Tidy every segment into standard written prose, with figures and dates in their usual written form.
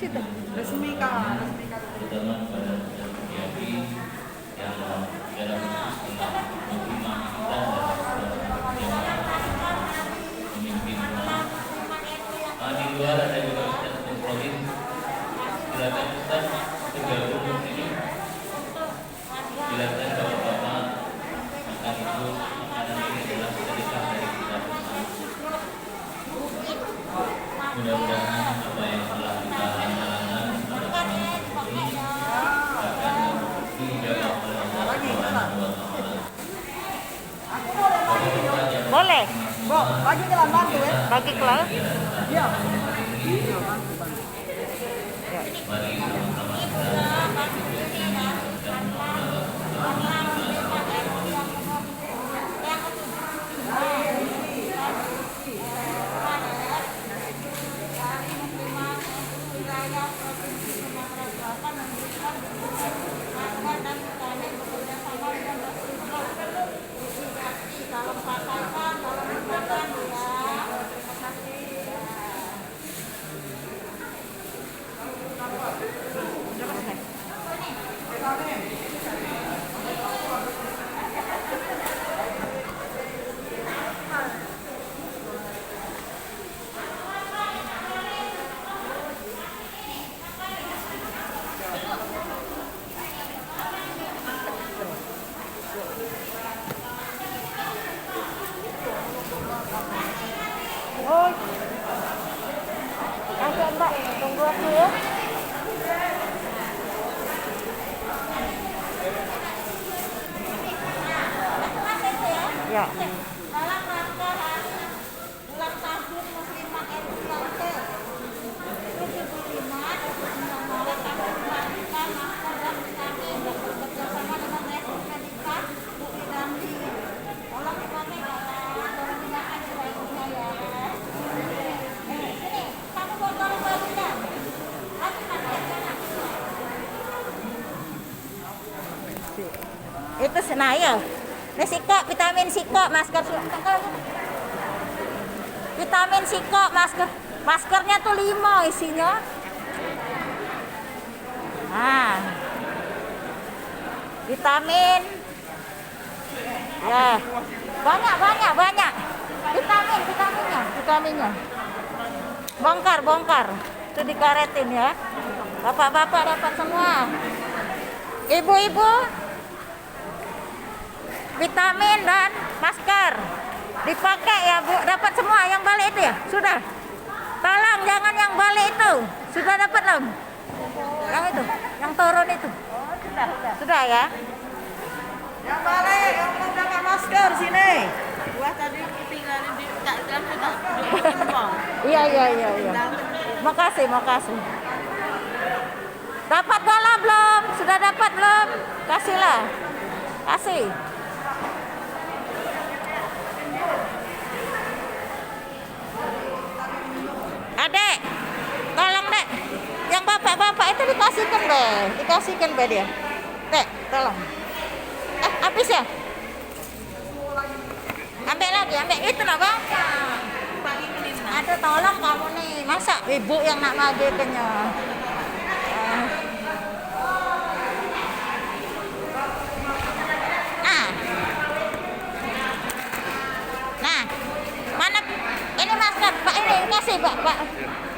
situ. Resmi kak. terutama pada Yabi yang dalam istilah mengimam kita dalam memimpin di luar ada juga Ustaz Mukhlis. Silakan Ustaz bergabung di sini. Silakan bapak-bapak makan itu makanan ini adalah sedekah dari kita bersama. Mudah-mudahan apa yang telah kita lakukan akan dijawab oleh Allah Subhanahu wa Ta'ala. Boleh. Bagi ke bantu ya. Bagi kelas. Iya. Mari sama-sama kita Oh. Kasih Mbak, tunggu aku ya. Ya. Dalam rangka hari ulang tahun Muslimah NUT 75 Maret kami membagikan masker dan vitamin bekerjasama dengan Resmi Medika Bukti Damri. Tolong dipakai dalam menggunakan sebaiknya ya. Sini, kamu bawa tolong bagikan. Kasih masker sana. Itu senaya. Ini sikok, vitamin sikok, masker vitamin sikok, maskernya tuh 5 isinya. Nah, vitamin ya banyak vitaminnya bongkar itu dikaretin ya. Bapak-bapak dapat semua, ibu-ibu vitamin dan masker dipakai ya Bu, dapat semua yang balik itu ya. Sudah, tolong jangan yang balik itu, sudah dapat belum? Yang itu, yang turun itu sudah ya. Yang balik, yang belum dapat masker sini. Wah tadi ketinggalan di tak sudah Iya. Makasih. Dapat bola belum? Sudah dapat belum? Kasih. Adek, tolong dek. Yang bapak-bapak itu dikasihkan be dia. Dek, tolong. Habis ya? Ambil lagi, itu lah bapak. Ada tolong kamu nih, masa ibu yang nak ngagetinnya. Nah, mana ini masker Pak, ini kasih Pak.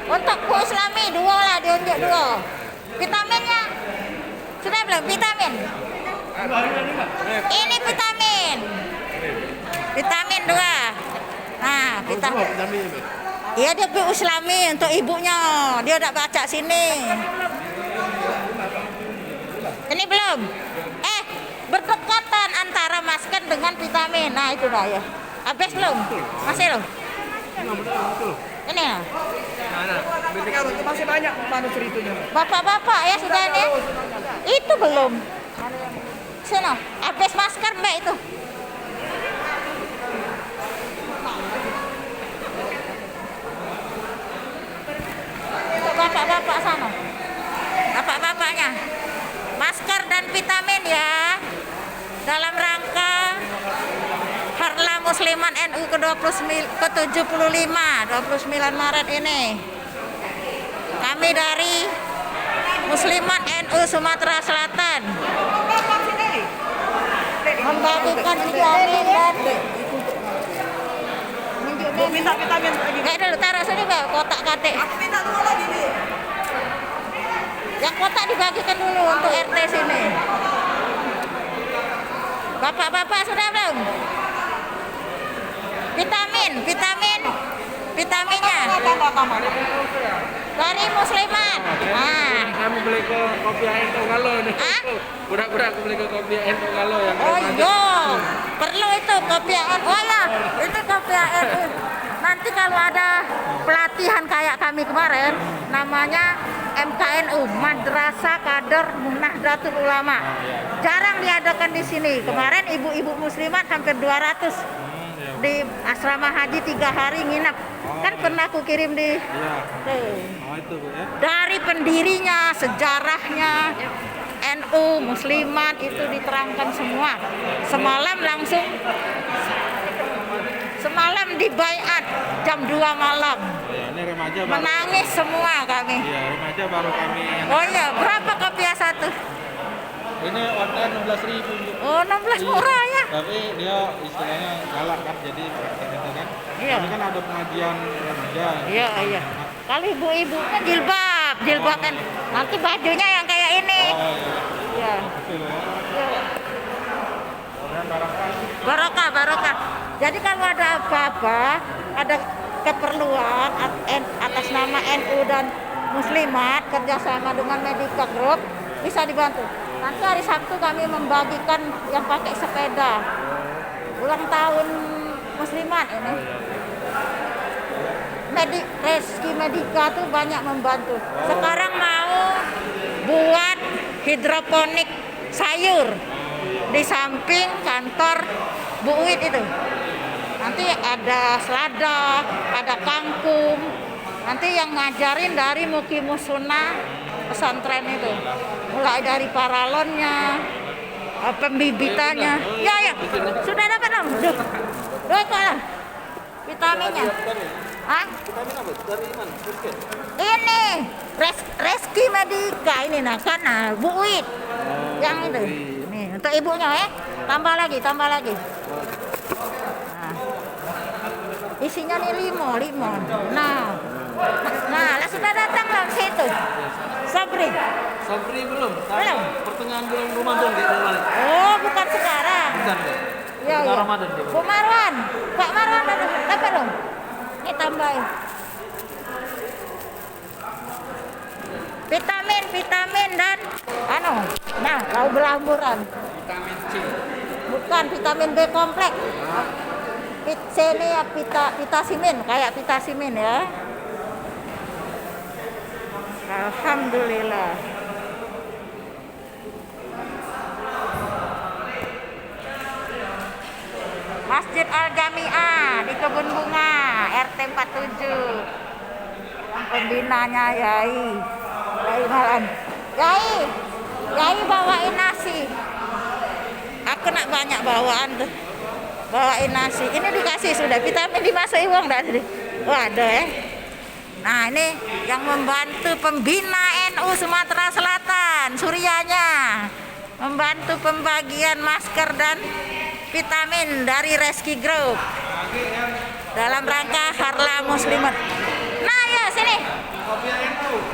Untuk Bu Islami 2 lah, diunjuk 2. Vitaminnya sudah belum? Vitamin. Ini vitamin 2. Nah, vitamin. Iya, dia Bu Islami untuk ibunya. Dia udah baca sini. Ini belum. Berdekatan antara masker dengan vitamin. Nah, itu dah ya. Habis belum? Masih loh. Ini ya. Itu masih banyak manusia itunya. Bapak-bapak ya sudah ini. Itu belum. Sini. Habis masker Mbak itu. Untuk bapak-bapak sana. Bapak-bapaknya. Masker dan vitamin ya. Dalam rangka Harlah Musliman NU ke-75 29 Maret ini. Kami dari Muslimat NU Sumatera Selatan membagikan vitamin dan Bu, minta vitamin lagi. kayak dulu taruh sini Mbak, kotak KT. Aku minta 2 lagi nih. Yang kotak dibagikan dulu untuk RT sini. Bapak-bapak sudah belum? Vitaminnya Tambah. dari Muslimat. Kami beli ke kopi Ento Galo nih. Hah? Pura-pura aku beli ke kopi Ento Galo yang Oh remaja. iya, perlu itu kopi AN. Oh ya, itu kopi AN. Nanti kalau ada pelatihan kayak kami kemarin, namanya MKNU, Madrasah Kader Nahdlatul Ulama. Jarang diadakan di sini. Kemarin ibu-ibu muslimat hampir 200 di asrama haji 3 hari nginap. Kan pernah aku kirim di Iya. tuh. Oh itu Bu ya. Dari pendirinya, sejarahnya, NU, Muslimat itu diterangkan semua. Semalam di baiat jam 2 malam. Ya, ini remaja baru. Menangis semua kami. Iya, remaja baru kami. Oh iya, berapa kopiah satu? Ini online 16.000 Bu. Oh, 16 murah ya. Tapi dia istilahnya galak kan, jadi praktek itu kan. Iya. Ini kan ada pengajian remaja. Iya. Kalau ibu-ibu kan jilbab kan. Nanti bajunya yang kayak ini. Oh iya. Iya. Betul ya. Iya. Dan barangkali Barokah. Jadi kalau ada apa-apa, ada keperluan atas nama NU dan Muslimat kerjasama dengan Medica Group bisa dibantu. Nanti hari Sabtu kami membagikan yang pakai sepeda. Ulang tahun Muslimat ini. Reski Medica tuh banyak membantu. Sekarang mau buat hidroponik sayur di samping kantor Bu Uit itu. Nanti ada selada, ada kangkung. Nanti yang ngajarin dari Mukimus Sunnah pesantren itu. Mulai dari paralonnya, pembibitannya. Ya. Sudah dapat belum? Duh kok lah. Vitaminnya. Hah? Ini Reski Medica ini kan Bu Uit. Yang itu. Nih, untuk ibunya ya. Tambah lagi. Isinya nih limon. Nah, lah sudah datang lah situ. Sabri belum. Belum. Pertengahan bulan Ramadan gitu kemarin. Oh, bukan sekarang. Bukan ya? Ya. Ramadan dia. Bu Marwan, Pak Marwan dapat belum? Ini tambahin. Vitamin dan tahu belamburan. Vitamin C. Bukan vitamin B kompleks. C ini ya vitasimin, kayak vitasimin ya. Alhamdulillah. Masjid Al Jami'ah di Kebun Bunga, RT 47. Yang pembinanya Yai Malan. Yai bawain nasi. Aku nak banyak bawaan tuh. Bawain nasi. Ini dikasih sudah, vitamin dimasukin uang enggak tadi? Wah, ada ya. Nah, ini yang membantu pembina NU Sumatera Selatan, Suryanya. Membantu pembagian masker dan vitamin dari Reski Group. Dalam rangka Harla Muslimat. Nah, ya sini. Kopi NU.